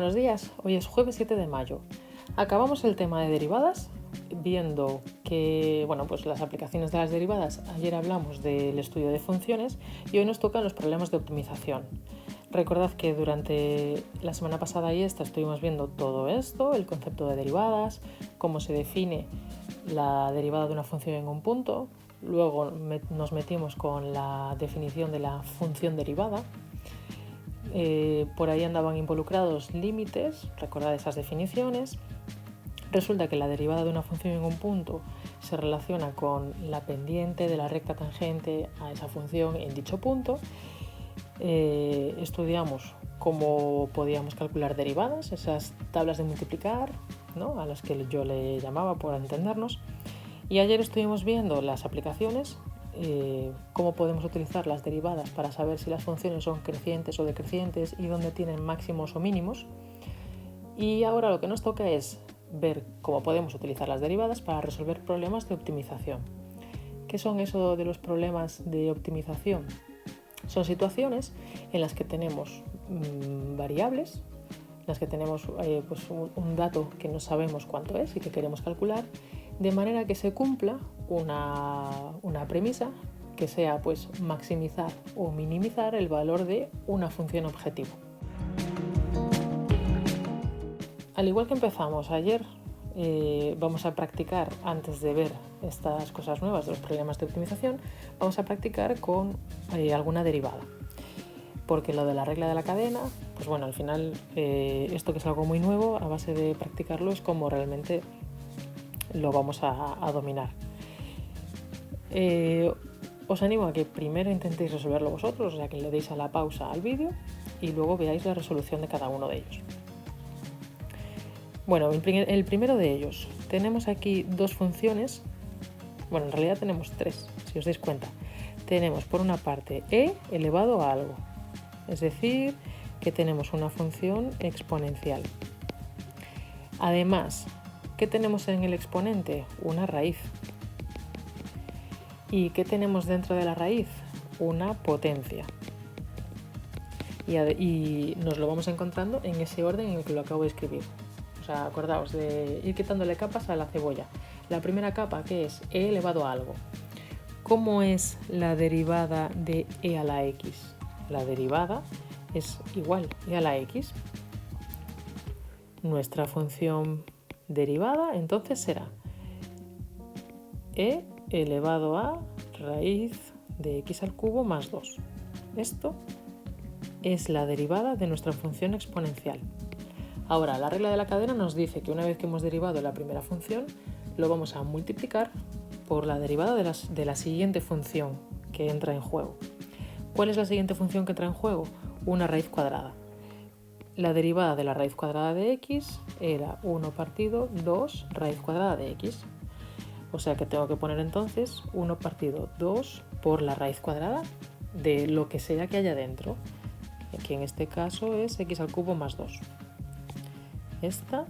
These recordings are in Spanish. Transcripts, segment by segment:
Buenos días, hoy es jueves 7 de mayo. Acabamos el tema de derivadas viendo que pues las aplicaciones de las derivadas. Ayer hablamos del estudio de funciones y hoy nos tocan los problemas de optimización. Recordad que durante la semana pasada y esta estuvimos viendo todo esto, el concepto de derivadas, cómo se define la derivada de una función en un punto. Luego nos metimos con la definición de la función derivada. Por ahí andaban involucrados límites, recordad esas definiciones. Resulta que la derivada de una función en un punto se relaciona con la pendiente de la recta tangente a esa función en dicho punto. Estudiamos cómo podíamos calcular derivadas, esas tablas de multiplicar, ¿no?, a las que yo le llamaba por entendernos. Y ayer estuvimos viendo las aplicaciones, cómo podemos utilizar las derivadas para saber si las funciones son crecientes o decrecientes y dónde tienen máximos o mínimos. Y ahora lo que nos toca es ver cómo podemos utilizar las derivadas para resolver problemas de optimización. ¿Qué son eso de los problemas de optimización? Son situaciones en las que tenemos variables, en las que tenemos un dato que no sabemos cuánto es y que queremos calcular, de manera que se cumpla una premisa que sea maximizar o minimizar el valor de una función objetivo. Al igual que empezamos ayer, vamos a practicar, antes de ver estas cosas nuevas de los problemas de optimización, vamos a practicar con alguna derivada. Porque lo de la regla de la cadena, al final esto que es algo muy nuevo, a base de practicarlo es como realmente lo vamos a dominar. Os animo a que primero intentéis resolverlo vosotros, o sea que le deis a la pausa al vídeo y luego veáis la resolución de cada uno de ellos. El primero de ellos, tenemos aquí dos funciones, en realidad tenemos tres, si os dais cuenta. Tenemos por una parte e elevado a algo, es decir, que tenemos una función exponencial. Además, ¿qué tenemos en el exponente? Una raíz. ¿Y qué tenemos dentro de la raíz? Una potencia. Y nos lo vamos encontrando en ese orden en el que lo acabo de escribir. O sea, acordaos de ir quitándole capas a la cebolla. La primera capa, que es e elevado a algo. ¿Cómo es la derivada de e a la x? La derivada es igual e a la x. Nuestra función derivada entonces será e elevado a raíz de x al cubo más 2. Esto es la derivada de nuestra función exponencial. Ahora, la regla de la cadena nos dice que una vez que hemos derivado la primera función, lo vamos a multiplicar por la derivada de la siguiente función que entra en juego. ¿Cuál es la siguiente función que entra en juego? Una raíz cuadrada. La derivada de la raíz cuadrada de x era 1 partido 2 raíz cuadrada de x. O sea que tengo que poner entonces 1 partido 2 por la raíz cuadrada de lo que sea que haya dentro. Aquí en este caso es x al cubo más 2. Esta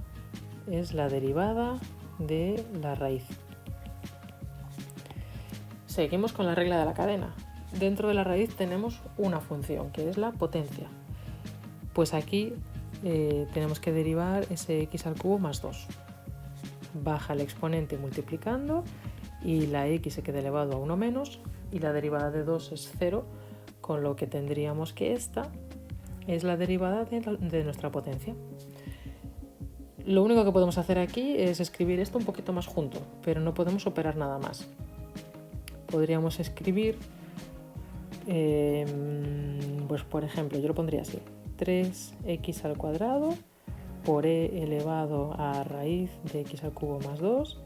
es la derivada de la raíz. Seguimos con la regla de la cadena. Dentro de la raíz tenemos una función, que es la potencia. Pues aquí tenemos que derivar ese x al cubo más 2. Baja el exponente multiplicando y la x se queda elevado a 1 menos y la derivada de 2 es 0, con lo que tendríamos que esta es la derivada de nuestra potencia. Lo único que podemos hacer aquí es escribir esto un poquito más junto, pero no podemos operar nada más. Podríamos escribir, por ejemplo, yo lo pondría así: 3x al cuadrado por e elevado a raíz de x al cubo más 2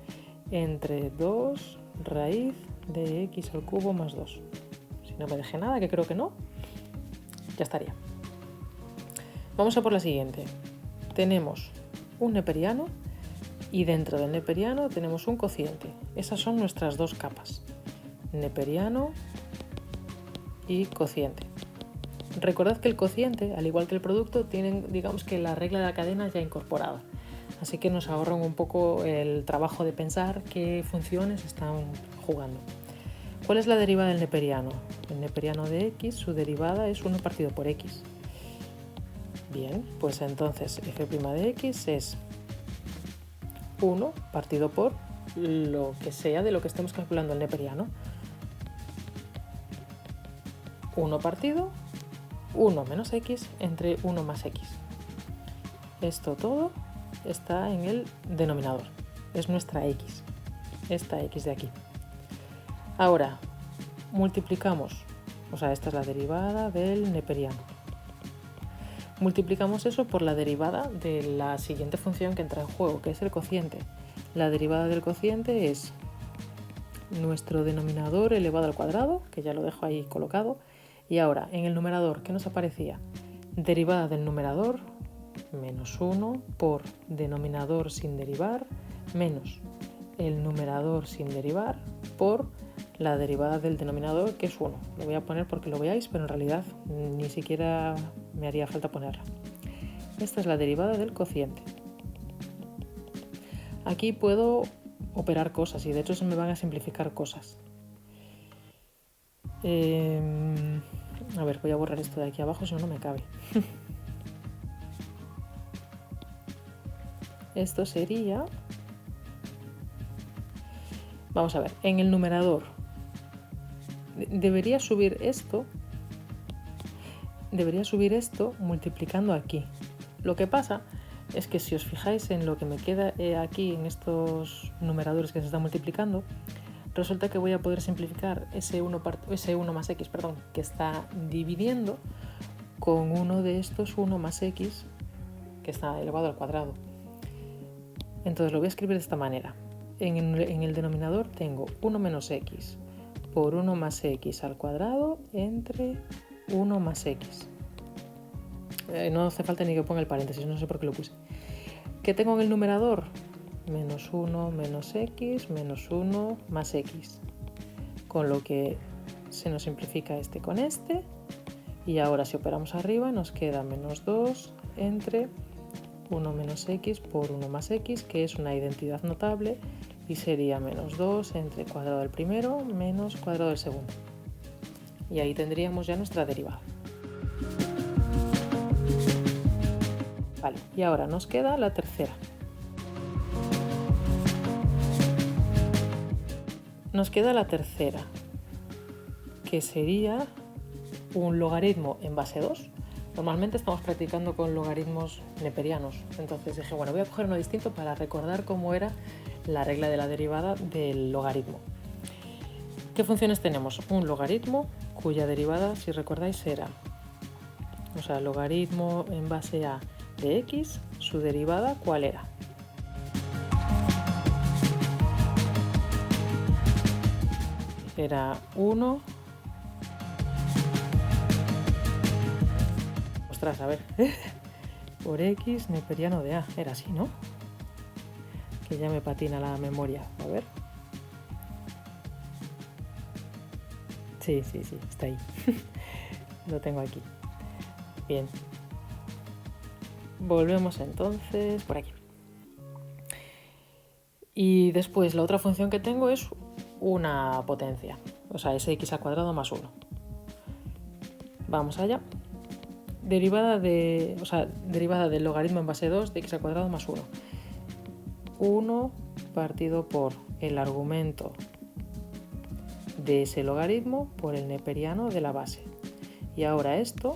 entre 2 raíz de x al cubo más 2. Si no me dejé nada, que creo que no, ya estaría. Vamos a por la siguiente. Tenemos un neperiano y dentro del neperiano tenemos un cociente. Esas son nuestras dos capas: neperiano y cociente. Recordad que el cociente, al igual que el producto, tienen, digamos, que la regla de la cadena ya incorporada. Así que nos ahorran un poco el trabajo de pensar qué funciones están jugando. ¿Cuál es la derivada del neperiano? El neperiano de x, su derivada es 1 partido por x. Bien, pues entonces f' de x es 1 partido por lo que sea de lo que estemos calculando el neperiano. 1 partido 1 menos x entre 1 más x. Esto todo está en el denominador. Es nuestra x. Esta x de aquí. Ahora, multiplicamos. O sea, esta es la derivada del neperiano. Multiplicamos eso por la derivada de la siguiente función que entra en juego, que es el cociente. La derivada del cociente es nuestro denominador elevado al cuadrado, que ya lo dejo ahí colocado. Y ahora, en el numerador, ¿qué nos aparecía? Derivada del numerador, menos 1 por denominador sin derivar, menos el numerador sin derivar por la derivada del denominador, que es 1. Lo voy a poner porque lo veáis, pero en realidad ni siquiera me haría falta ponerla. Esta es la derivada del cociente. Aquí puedo operar cosas y de hecho se me van a simplificar cosas. A ver, voy a borrar esto de aquí abajo, si no, no me cabe. Esto sería... Vamos a ver, en el numerador debería subir esto multiplicando aquí. Lo que pasa es que si os fijáis en lo que me queda aquí en estos numeradores que se están multiplicando, resulta que voy a poder simplificar ese 1 más x, que está dividiendo con uno de estos 1 más x que está elevado al cuadrado. Entonces lo voy a escribir de esta manera. En el denominador tengo 1 menos x por 1 más x al cuadrado entre 1 más x. No hace falta ni que ponga el paréntesis, no sé por qué lo puse. ¿Qué tengo en el numerador? Menos 1 menos x menos 1 más x. Con lo que se nos simplifica este con este. Y ahora si operamos arriba nos queda menos 2 entre 1 menos x por 1 más x, que es una identidad notable, y sería menos 2 entre cuadrado del primero menos cuadrado del segundo. Y ahí tendríamos ya nuestra derivada. Vale, y ahora nos queda la tercera. Nos queda la tercera, que sería un logaritmo en base 2. Normalmente estamos practicando con logaritmos neperianos, entonces dije, bueno, voy a coger uno distinto para recordar cómo era la regla de la derivada del logaritmo. ¿Qué funciones tenemos? Un logaritmo cuya derivada, si recordáis, era, logaritmo en base a de x, su derivada, ¿cuál era? Era 1... Ostras, a ver, por x neperiano de a, era así, ¿no? Que ya me patina la memoria, a ver. Sí, está ahí. Lo tengo aquí. Bien. Volvemos entonces por aquí. Y después la otra función que tengo es una potencia, es x al cuadrado más 1. Vamos allá. Derivada del logaritmo en base 2 de x al cuadrado más 1. 1 partido por el argumento de ese logaritmo por el neperiano de la base. Y ahora esta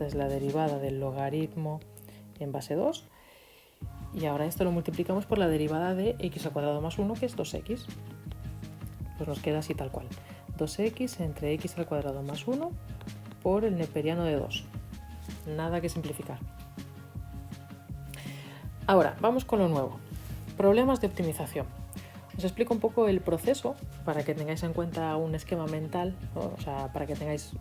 es la derivada del logaritmo en base 2. Y ahora esto lo multiplicamos por la derivada de x al cuadrado más 1, que es 2x. Pues nos queda así tal cual. 2x entre x al cuadrado más 1 por el neperiano de 2. Nada que simplificar. Ahora, vamos con lo nuevo. Problemas de optimización. Os explico un poco el proceso para que tengáis en cuenta un esquema mental, ¿no? Para que tengáis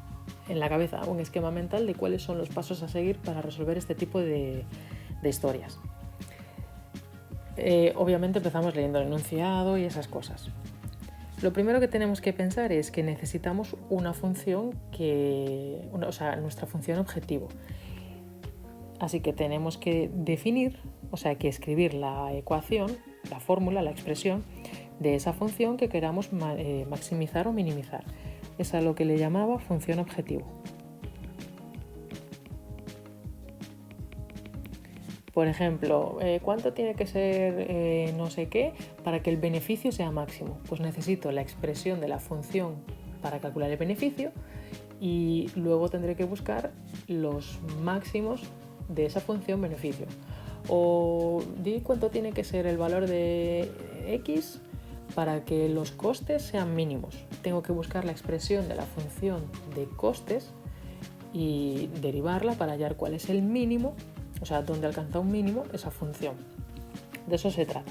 en la cabeza un esquema mental de cuáles son los pasos a seguir para resolver este tipo de historias. Obviamente empezamos leyendo el enunciado y esas cosas. Lo primero que tenemos que pensar es que necesitamos una función nuestra función objetivo. Así que tenemos que definir, que escribir la ecuación, la fórmula, la expresión de esa función que queramos maximizar o minimizar. Es a lo que le llamaba función objetivo. Por ejemplo, ¿cuánto tiene que ser no sé qué para que el beneficio sea máximo? Pues necesito la expresión de la función para calcular el beneficio y luego tendré que buscar los máximos de esa función beneficio. O di cuánto tiene que ser el valor de X para que los costes sean mínimos. Tengo que buscar la expresión de la función de costes y derivarla para hallar cuál es el mínimo, o sea, dónde alcanza un mínimo esa función. De eso se trata.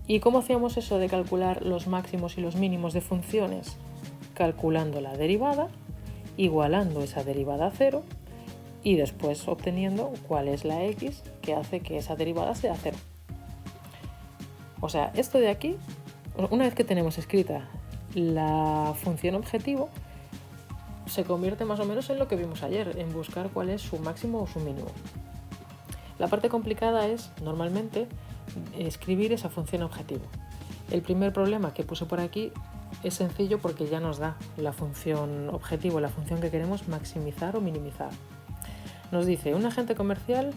¿Y cómo hacíamos eso de calcular los máximos y los mínimos de funciones? Calculando la derivada, igualando esa derivada a cero y después obteniendo cuál es la x que hace que esa derivada sea cero. O sea, esto de aquí, una vez que tenemos escrita la función objetivo, se convierte más o menos en lo que vimos ayer, en buscar cuál es su máximo o su mínimo. La parte complicada es, normalmente, escribir esa función objetivo. El primer problema que puse por aquí es sencillo porque ya nos da la función objetivo, la función que queremos maximizar o minimizar. Nos dice, un agente comercial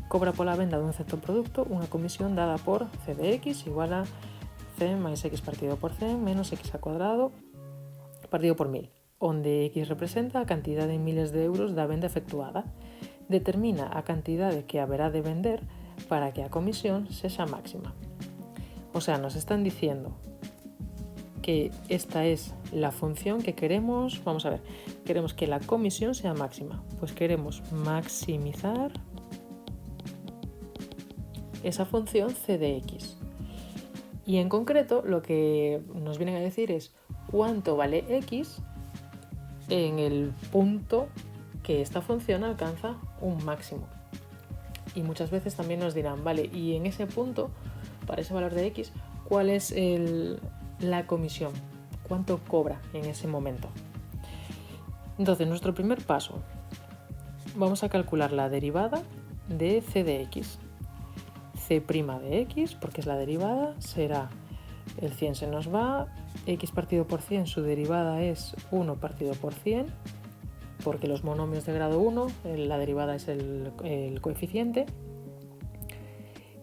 cobra por la venda de un cierto producto una comisión dada por C de X igual a C más X partido por C menos X al cuadrado partido por 1000, onde X representa a cantidad de miles de euros da venda efectuada. Determina a cantidade que haberá de vender para que a comisión sexa máxima. O sea, nos están diciendo que esta es la función que queremos. Vamos a ver, queremos que la comisión sea máxima. Pues queremos maximizar esa función C de X. Y en concreto lo que nos vienen a decir es cuánto vale X en el punto que esta función alcanza un máximo. Y muchas veces también nos dirán, vale, y en ese punto, para ese valor de X, ¿cuál es la comisión? ¿Cuánto cobra en ese momento? Entonces, nuestro primer paso, vamos a calcular la derivada de C de X. C' de X, porque es la derivada, será el 100 se nos va, X partido por 100, su derivada es 1 partido por 100, porque los monomios de grado 1, la derivada es el coeficiente,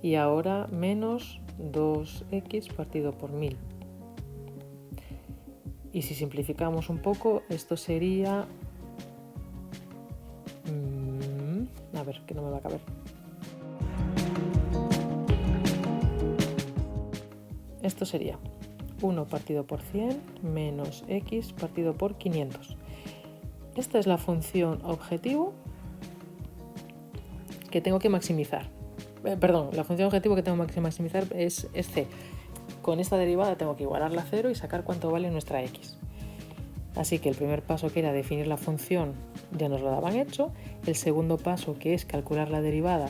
y ahora menos 2x partido por 1000. Y si simplificamos un poco, esto sería... a ver, que no me va a caber. Esto sería 1 partido por 100 menos x partido por 500. Esta es la función objetivo que tengo que maximizar. La función objetivo que tengo que maximizar es c. Con esta derivada tengo que igualarla a 0 y sacar cuánto vale nuestra x. Así que el primer paso, que era definir la función, ya nos lo daban hecho. El segundo paso, que es calcular la derivada,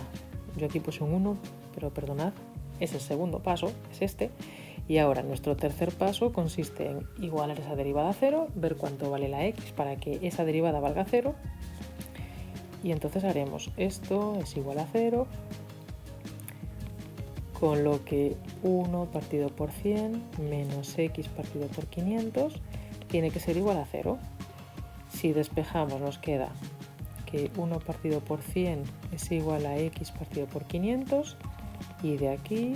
yo aquí puse un 1, pero perdonad, es el segundo paso, es este. Y ahora nuestro tercer paso consiste en igualar esa derivada a 0, ver cuánto vale la x para que esa derivada valga 0. Y entonces haremos esto es igual a 0, con lo que 1 partido por 100 menos x partido por 500 tiene que ser igual a 0. Si despejamos nos queda que 1 partido por 100 es igual a x partido por 500 y de aquí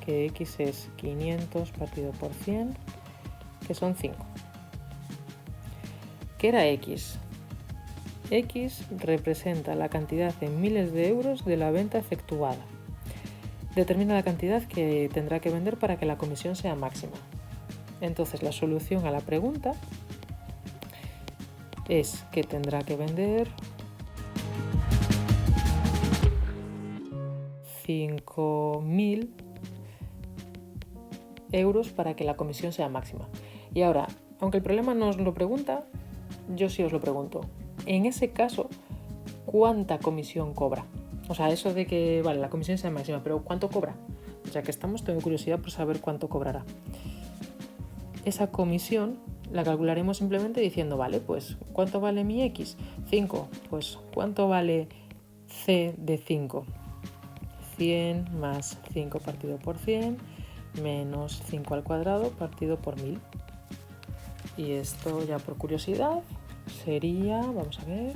que x es 500 partido por 100, que son 5. ¿Qué era x? X representa la cantidad en miles de euros de la venta efectuada. Determina la cantidad que tendrá que vender para que la comisión sea máxima. Entonces la solución a la pregunta es que tendrá que vender 5.000 euros para que la comisión sea máxima. Y ahora, aunque el problema no os lo pregunta, yo sí os lo pregunto. En ese caso, ¿cuánta comisión cobra? O sea, eso de que, vale, la comisión sea máxima, pero ¿cuánto cobra? Ya que estamos, tengo curiosidad por saber cuánto cobrará. Esa comisión la calcularemos simplemente diciendo, vale, pues ¿cuánto vale mi x? 5. Pues ¿cuánto vale c de 5? 100 más 5 partido por 100 menos 5 al cuadrado partido por 1000. Y esto ya por curiosidad sería, vamos a ver,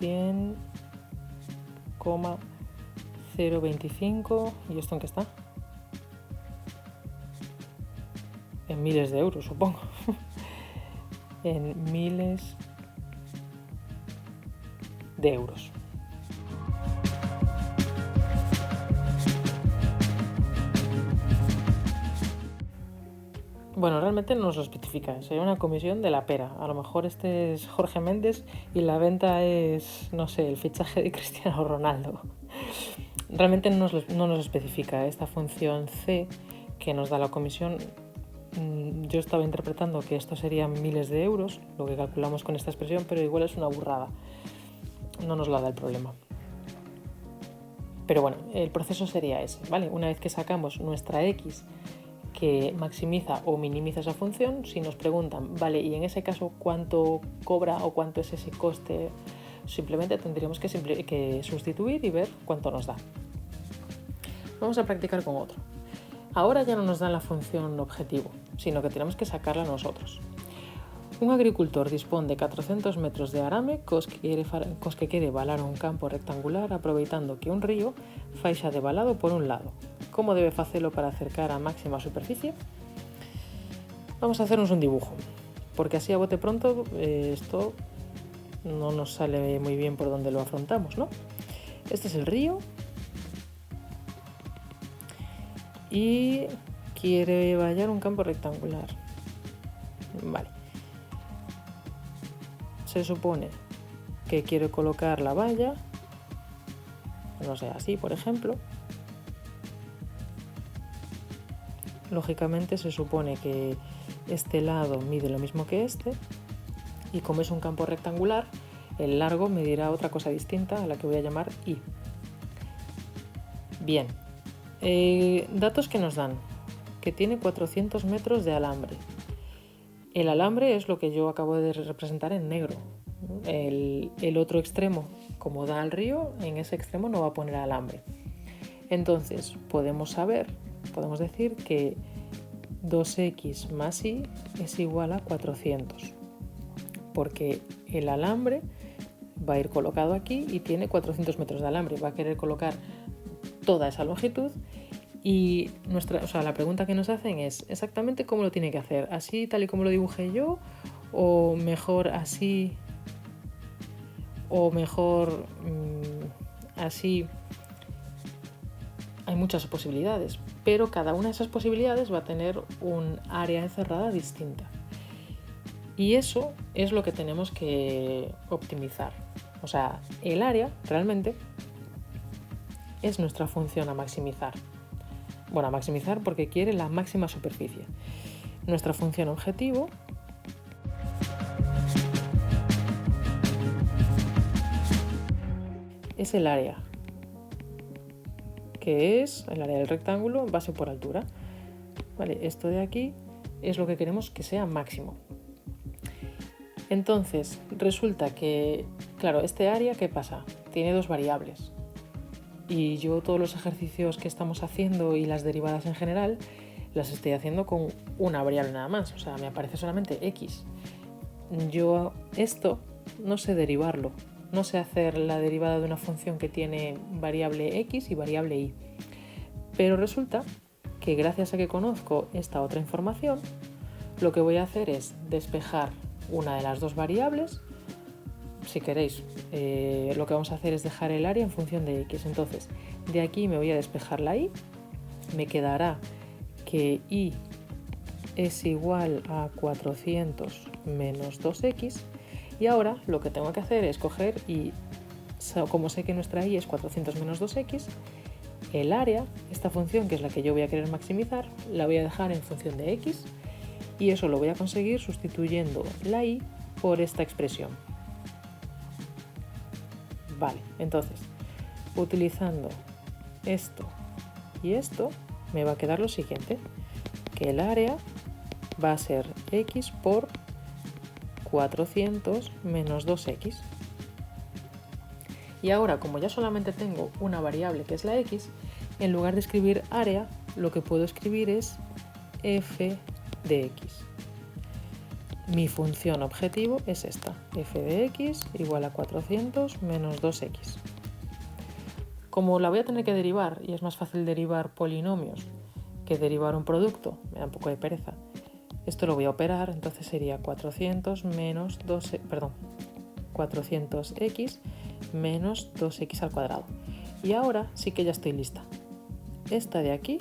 100,025. ¿Y esto en qué está? En miles de euros, supongo. En miles de euros. Bueno, realmente no nos lo especifica, sería una comisión de la pera. A lo mejor este es Jorge Méndez y la venta es, no sé, el fichaje de Cristiano Ronaldo. Realmente no nos especifica esta función C que nos da la comisión. Yo estaba interpretando que esto serían miles de euros, lo que calculamos con esta expresión, pero igual es una burrada. No nos la da el problema. Pero bueno, el proceso sería ese, ¿vale? Una vez que sacamos nuestra X que maximiza o minimiza esa función, si nos preguntan, vale, y en ese caso, ¿cuánto cobra o cuánto es ese coste? Simplemente tendríamos que sustituir y ver cuánto nos da. Vamos a practicar con otro. Ahora ya no nos dan la función objetivo, sino que tenemos que sacarla nosotros. Un agricultor dispone de 400 metros de arame cos que quiere balar un campo rectangular aproveitando que un río faixa de balado por un lado. ¿Cómo debe facelo para acercar a máxima superficie? Vamos a hacernos un dibujo, porque así a bote pronto esto no nos sale muy bien por donde lo afrontamos, ¿no? Este es el río y quiere vallar un campo rectangular. Vale. Se supone que quiere colocar la valla, no sé, así por ejemplo. Lógicamente se supone que este lado mide lo mismo que este y como es un campo rectangular, el largo medirá otra cosa distinta a la que voy a llamar I. Bien, datos que nos dan, que tiene 400 metros de alambre. El alambre es lo que yo acabo de representar en negro. El otro extremo, como da al río, en ese extremo no va a poner alambre. Entonces podemos decir que 2x más y es igual a 400, porque el alambre va a ir colocado aquí y tiene 400 metros de alambre. Va a querer colocar toda esa longitud y la pregunta que nos hacen es exactamente cómo lo tiene que hacer. ¿Así, tal y como lo dibujé yo? ¿O mejor así? ¿O mejor así? Hay muchas posibilidades, pero cada una de esas posibilidades va a tener un área encerrada distinta. Y eso es lo que tenemos que optimizar. O sea, el área realmente es nuestra función a maximizar. Bueno, a maximizar porque quiere la máxima superficie. Nuestra función objetivo es el área, que es el área del rectángulo base por altura. Vale, esto de aquí es lo que queremos que sea máximo. Entonces, resulta que, claro, este área, ¿qué pasa? Tiene dos variables. Y yo todos los ejercicios que estamos haciendo y las derivadas en general las estoy haciendo con una variable nada más. O sea, me aparece solamente x. Yo esto no sé derivarlo. No sé hacer la derivada de una función que tiene variable x y variable y. Pero resulta que gracias a que conozco esta otra información, lo que voy a hacer es despejar una de las dos variables. Si queréis, lo que vamos a hacer es dejar el área en función de x. Entonces, de aquí me voy a despejar la y. Me quedará que y es igual a 400 menos 2x. Y ahora lo que tengo que hacer es coger y, como sé que nuestra y es 400 menos 2x, el área, esta función que es la que yo voy a querer maximizar, la voy a dejar en función de x. Y eso lo voy a conseguir sustituyendo la y por esta expresión. Vale, entonces, utilizando esto y esto, me va a quedar lo siguiente, que el área va a ser x por 400 menos 2x. Y ahora, como ya solamente tengo una variable que es la x, en lugar de escribir área, lo que puedo escribir es f de x. mi función objetivo es esta, f de x igual a 400 menos 2x. Como la voy a tener que derivar, y es más fácil derivar polinomios que derivar un producto, me da un poco de pereza, esto lo voy a operar, entonces sería 400 menos 400x menos 2x al cuadrado. Y ahora sí que ya estoy lista. Esta de aquí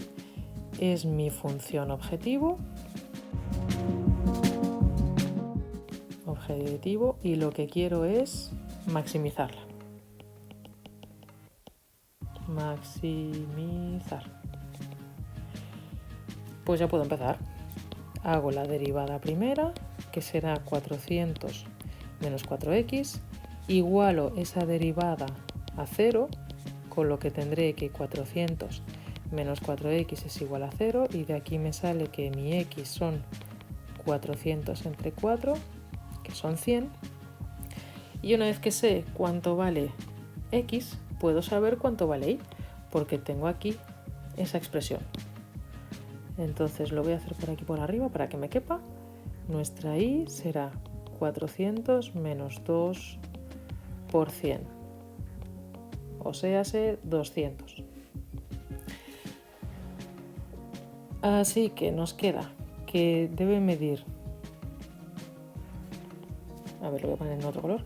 es mi función objetivo y lo que quiero es maximizarla. Maximizar. Pues ya puedo empezar. Hago la derivada primera, que será 400 menos 4x. Igualo esa derivada a 0, con lo que tendré que 400 menos 4x es igual a 0. Y de aquí me sale que mi x son 400 entre 4, que son 100. Y una vez que sé cuánto vale x, puedo saber cuánto vale y, porque tengo aquí esa expresión. Entonces lo voy a hacer por aquí por arriba para que me quepa. Nuestra y será 400 menos 2 por 100. O sea, 200. Así que nos queda que debe medir, a ver, lo voy a poner en otro color,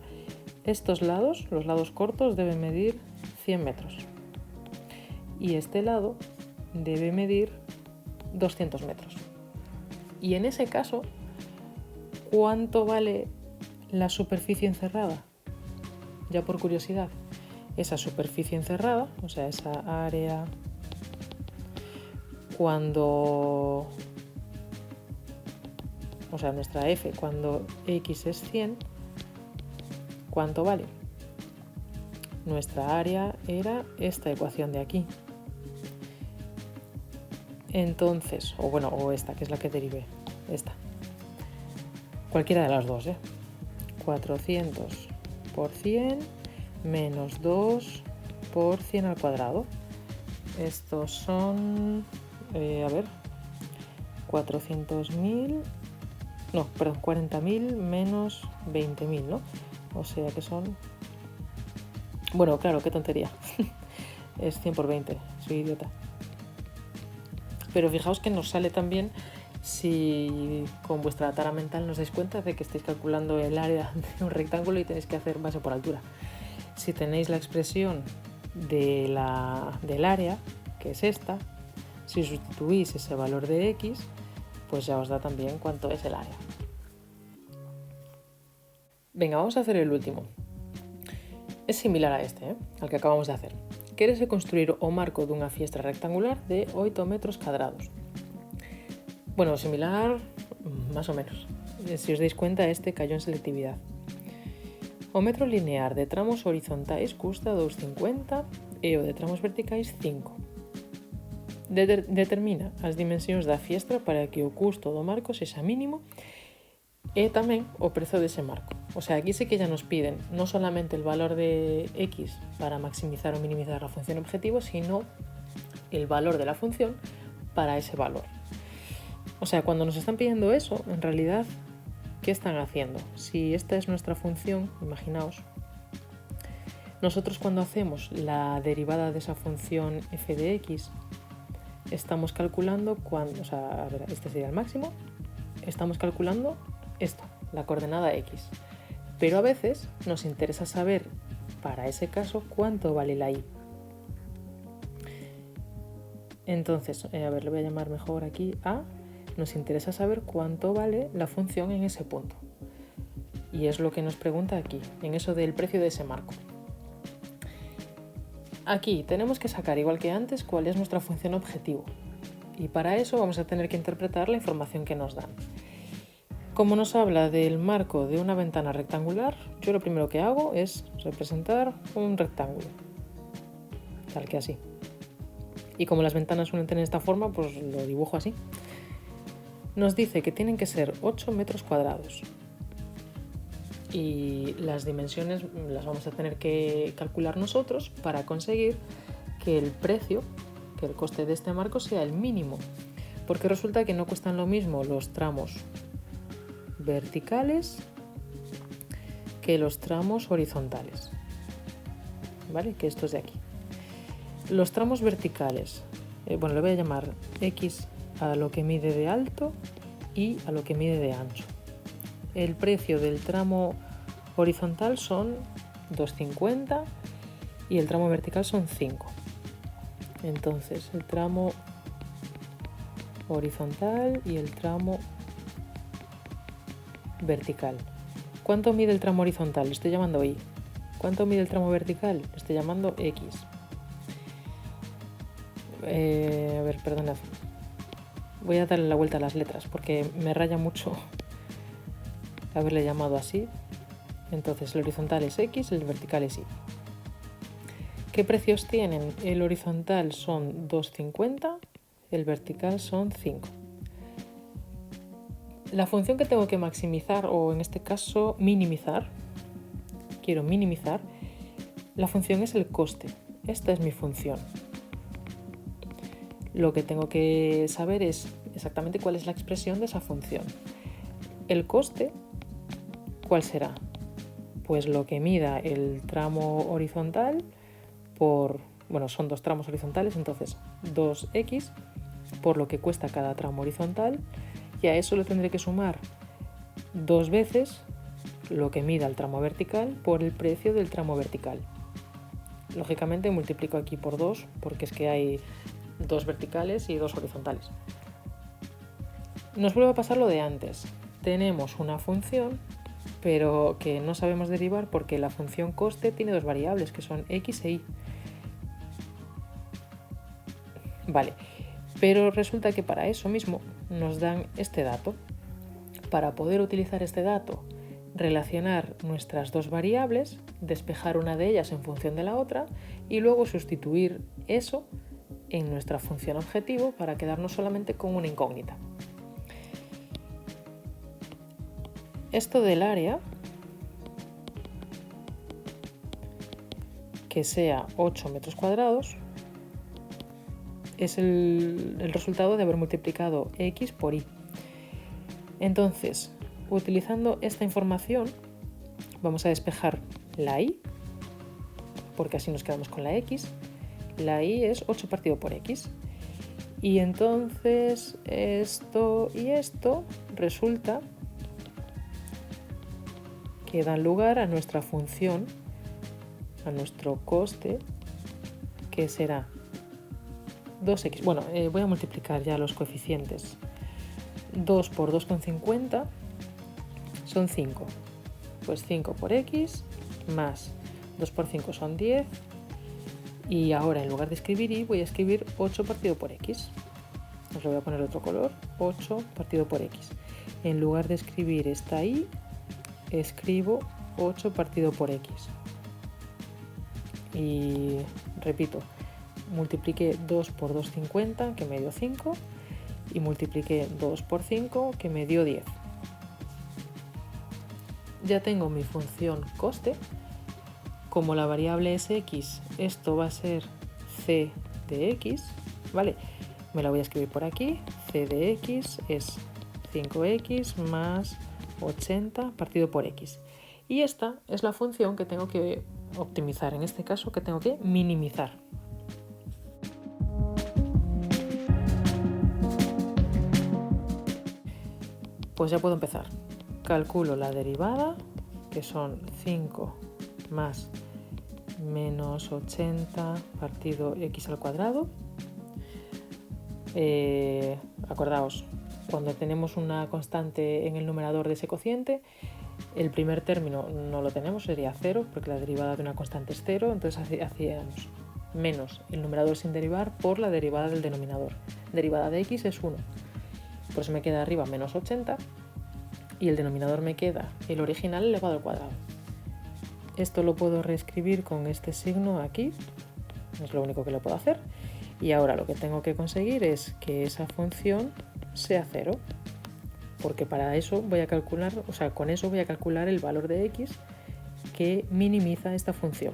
estos lados, los lados cortos, deben medir 100 metros. Y este lado debe medir 200 metros. Y en ese caso, ¿cuánto vale la superficie encerrada? Ya por curiosidad, esa superficie encerrada, o sea, esa área, cuando, o sea, nuestra f, cuando x es 100, ¿cuánto vale? Nuestra área era esta ecuación de aquí. Entonces, o esta, que es la que derivé, esta. Cualquiera de las dos, 400 por 100 menos 2 por 100 al cuadrado. Estos son, 40.000 menos 20.000, ¿no? O sea que son... Bueno, claro, qué tontería. Es 100 por 20, soy idiota. Pero fijaos que nos sale también si con vuestra tara mental nos dais cuenta de que estáis calculando el área de un rectángulo y tenéis que hacer base por altura. Si tenéis la expresión del área, que es esta, si sustituís ese valor de x, pues ya os da también cuánto es el área. Venga, vamos a hacer el último. Es similar a este, al que acabamos de hacer. Quérese construir o marco dunha fiestra rectangular de 8 metros cuadrados. Bueno, similar, más o menos. Si os dais cuenta, este cayó en selectividad. O metro linear de tramos horizontais custa 2,50 e o de tramos verticais 5. Determina as dimensións da fiestra para que o custo do marco sexa mínimo e tamén o prezo dese marco. O sea, aquí sí que ya nos piden no solamente el valor de x para maximizar o minimizar la función objetivo, sino el valor de la función para ese valor. O sea, cuando nos están pidiendo eso, en realidad, ¿qué están haciendo? Si esta es nuestra función, imaginaos, nosotros cuando hacemos la derivada de esa función f de x, estamos calculando este sería el máximo, estamos calculando esto, la coordenada x. Pero a veces nos interesa saber, para ese caso, cuánto vale la y. Entonces, le voy a llamar mejor aquí a, nos interesa saber cuánto vale la función en ese punto. Y es lo que nos pregunta aquí, en eso del precio de ese marco. Aquí tenemos que sacar, igual que antes, cuál es nuestra función objetivo. Y para eso vamos a tener que interpretar la información que nos dan. Como nos habla del marco de una ventana rectangular, yo lo primero que hago es representar un rectángulo, tal que así. Y como las ventanas suelen tener esta forma, pues lo dibujo así. Nos dice que tienen que ser 8 metros cuadrados. Y las dimensiones las vamos a tener que calcular nosotros para conseguir que el precio, que el coste de este marco sea el mínimo. Porque resulta que no cuestan lo mismo los tramos verticales que los tramos horizontales, ¿vale? Que esto es de aquí. Los tramos verticales, le voy a llamar X a lo que mide de alto y a lo que mide de ancho. El precio del tramo horizontal son 2,50 y el tramo vertical son 5. Entonces, el tramo horizontal y el tramo vertical. ¿Cuánto mide el tramo horizontal? Le estoy llamando Y. ¿Cuánto mide el tramo vertical? Le estoy llamando X. Perdonad. Voy a darle la vuelta a las letras porque me raya mucho haberle llamado así. Entonces, el horizontal es X, el vertical es Y. ¿Qué precios tienen? El horizontal son 2,50, el vertical son 5. La función que tengo que maximizar, o en este caso minimizar, quiero minimizar, la función es el coste. Esta es mi función. Lo que tengo que saber es exactamente cuál es la expresión de esa función. El coste, ¿cuál será? Pues lo que mida el tramo horizontal son 2 tramos horizontales, entonces 2x por lo que cuesta cada tramo horizontal, y a eso le tendré que sumar 2 veces lo que mida el tramo vertical por el precio del tramo vertical. Lógicamente multiplico aquí por 2 porque es que hay 2 verticales y 2 horizontales. Nos vuelve a pasar lo de antes. Tenemos una función, pero que no sabemos derivar porque la función coste tiene 2 variables, que son x e y. Vale, pero resulta que para eso mismo nos dan este dato. Para poder utilizar este dato, relacionar nuestras 2 variables, despejar una de ellas en función de la otra y luego sustituir eso en nuestra función objetivo para quedarnos solamente con una incógnita. Esto del área, que sea 8 metros cuadrados, es el resultado de haber multiplicado X por Y. Entonces, utilizando esta información, vamos a despejar la Y, porque así nos quedamos con la X. La Y es 8 partido por X. Y entonces esto y esto resulta que dan lugar a nuestra función, a nuestro coste, que será 2x. Voy a multiplicar ya los coeficientes. 2 por 2,50 son 5. Pues 5 por x más 2 por 5 son 10. Y ahora en lugar de escribir y voy a escribir 8 partido por x. Os lo voy a poner otro color. 8 partido por x. En lugar de escribir esta y, escribo 8 partido por x. Y repito, multipliqué 2 por 2,50 que me dio 5 y multipliqué 2 por 5 que me dio 10. Ya tengo mi función coste. Como la variable es x, esto va a ser c de x, ¿vale? Me la voy a escribir por aquí. C de x es 5x más 80 partido por x. Y esta es la función que tengo que optimizar, en este caso que tengo que minimizar. Pues ya puedo empezar. Calculo la derivada, que son 5 más menos 80 partido x al cuadrado. Acordaos, cuando tenemos una constante en el numerador de ese cociente, el primer término no lo tenemos, sería 0, porque la derivada de una constante es 0, entonces hacíamos menos el numerador sin derivar por la derivada del denominador. Derivada de x es 1, por eso me queda arriba menos 80 y el denominador me queda el original elevado al cuadrado. Esto lo puedo reescribir con este signo aquí, es lo único que lo puedo hacer. Y ahora lo que tengo que conseguir es que esa función sea 0, porque para eso voy a calcular, con eso voy a calcular el valor de x que minimiza esta función.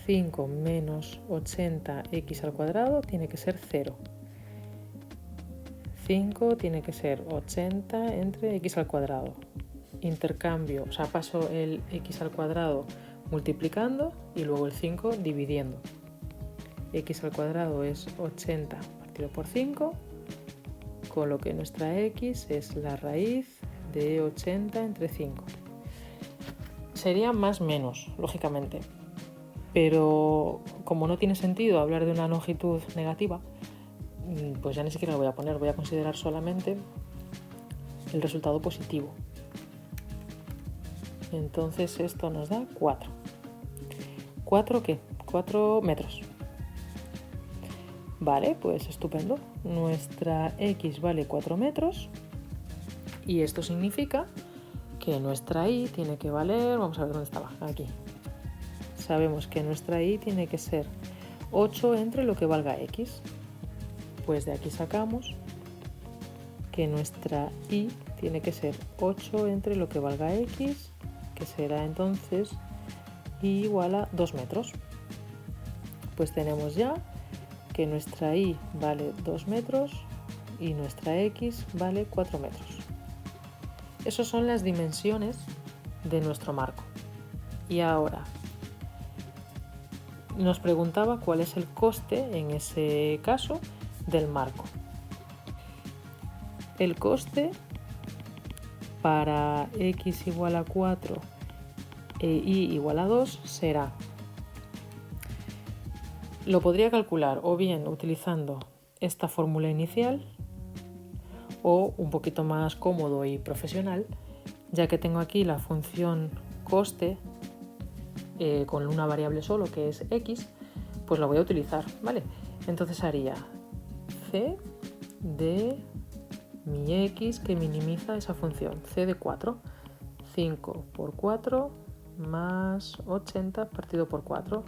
5 menos 80x al cuadrado tiene que ser 0. 5 tiene que ser 80 entre x al cuadrado. Intercambio, o sea, paso el x al cuadrado multiplicando y luego el 5 dividiendo. X al cuadrado es 80 partido por 5, con lo que nuestra x es la raíz de 80 entre 5. Sería más menos, lógicamente, pero como no tiene sentido hablar de una longitud negativa, pues ya ni siquiera lo voy a poner, voy a considerar solamente el resultado positivo. Entonces esto nos da 4. ¿4 qué? 4 metros. Vale, pues estupendo. Nuestra x vale 4 metros y esto significa que nuestra y tiene que valer, vamos a ver dónde estaba, aquí. Sabemos que nuestra y tiene que ser 8 entre lo que valga x. Pues de aquí sacamos que nuestra y tiene que ser 8 entre lo que valga x, que será entonces y igual a 2 metros. Pues tenemos ya que nuestra y vale 2 metros y nuestra x vale 4 metros. Esas son las dimensiones de nuestro marco. Y ahora nos preguntaba cuál es el coste en ese caso del marco. El coste para x igual a 4 e y igual a 2 será, lo podría calcular o bien utilizando esta fórmula inicial o un poquito más cómodo y profesional, ya que tengo aquí la función coste con una variable solo que es x, pues la voy a utilizar, ¿vale? Entonces haría c de mi x que minimiza esa función, c de 4, 5 por 4 más 80 partido por 4.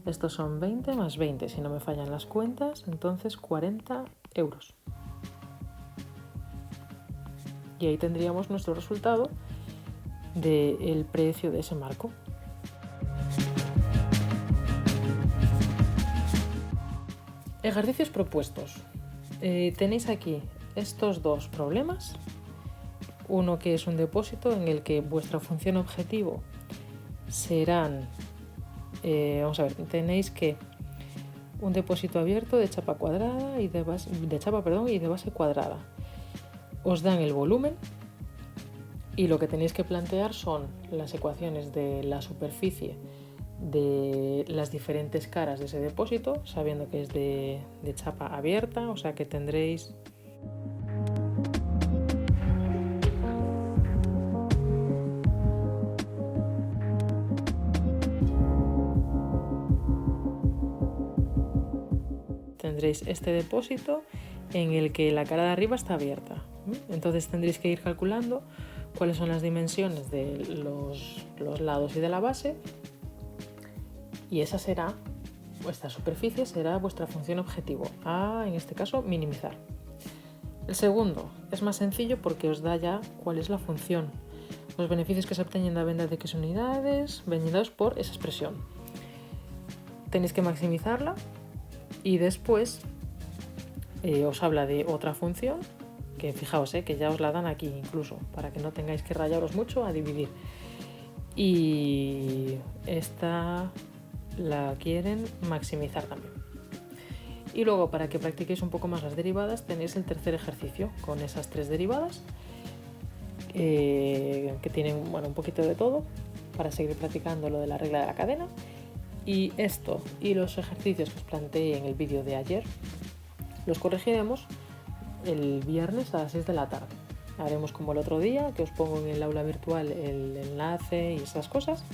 Estos son 20 más 20, si no me fallan las cuentas, entonces 40 euros. Y ahí tendríamos nuestro resultado del precio de ese marco. Ejercicios propuestos. Tenéis aquí estos dos problemas. Uno que es un depósito en el que vuestra función objetivo serán, vamos a ver, tenéis que un depósito abierto de chapa cuadrada y de base cuadrada. Os dan el volumen y lo que tenéis que plantear son las ecuaciones de la superficie de las diferentes caras de ese depósito, sabiendo que es de chapa abierta, o sea que tendréis este depósito en el que la cara de arriba está abierta. Entonces tendréis que ir calculando cuáles son las dimensiones de los lados y de la base, y esa será, vuestra superficie será vuestra función objetivo, a, en este caso, minimizar. El segundo es más sencillo porque os da ya cuál es la función, los beneficios que se obtienen de la venta de X unidades, vendidos por esa expresión. Tenéis que maximizarla y después os habla de otra función, que fijaos, que ya os la dan aquí incluso, para que no tengáis que rayaros mucho a dividir. Y esta la quieren maximizar también. Y luego, para que practiquéis un poco más las derivadas, tenéis el tercer ejercicio con esas tres derivadas que tienen un poquito de todo para seguir practicando lo de la regla de la cadena. Y esto y los ejercicios que os planteé en el vídeo de ayer los corregiremos el viernes a las 6 de la tarde. Haremos como el otro día, que os pongo en el aula virtual el enlace y esas cosas.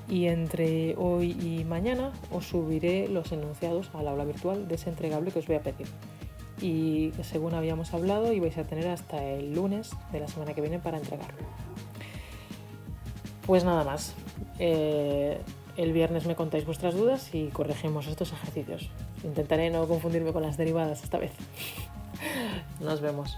Y entre hoy y mañana os subiré los enunciados al aula virtual de ese entregable que os voy a pedir. Y según habíamos hablado, ibais a tener hasta el lunes de la semana que viene para entregarlo. Pues nada más. El viernes me contáis vuestras dudas y corregimos estos ejercicios. Intentaré no confundirme con las derivadas esta vez. Nos vemos.